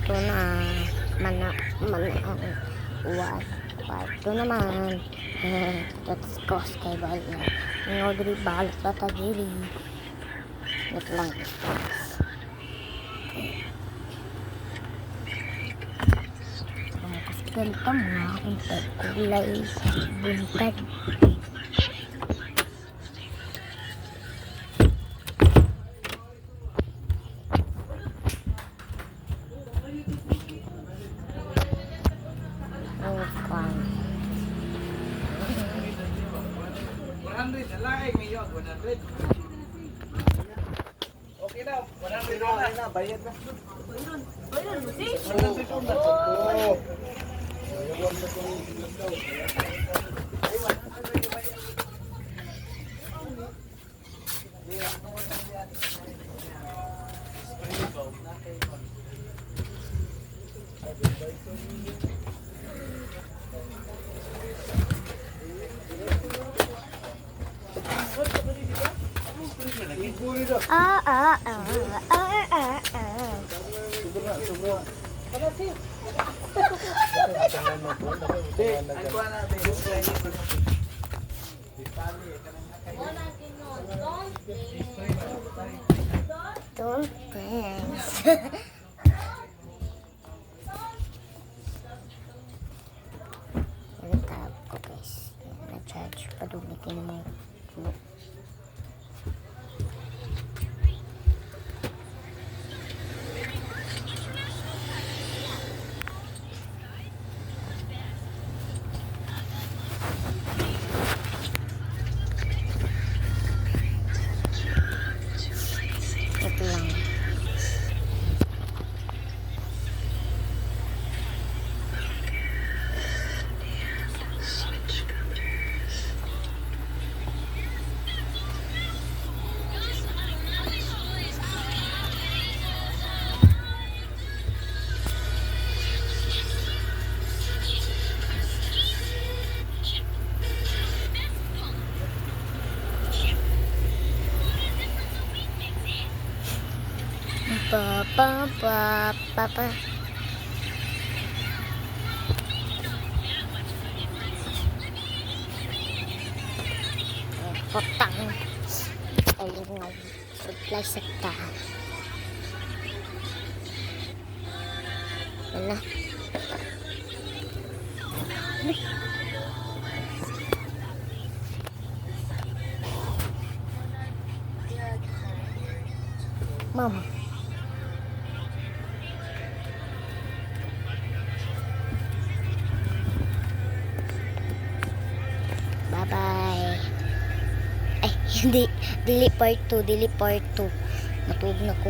Ito na. Mana ang uwan. Part 2 naman. Let's go kay Bala. Ngodri balot na tajiri. Wait lang. Kasi ganito mga untag kulay buntag. Oh, fun. 100 na lang, ngayon 100. Okay na, 100 na, bayad na. Bayad mo si? 100 na. Oh. Don't dance. Nagtawag ko guys. Na-charge. Padulitin mo. Ito lang. Pa. Potang. Ayun nga. Supply sekta. Wala. Mama. Bye-bye. Ay, hindi. Dili part 2. Matulog na ko.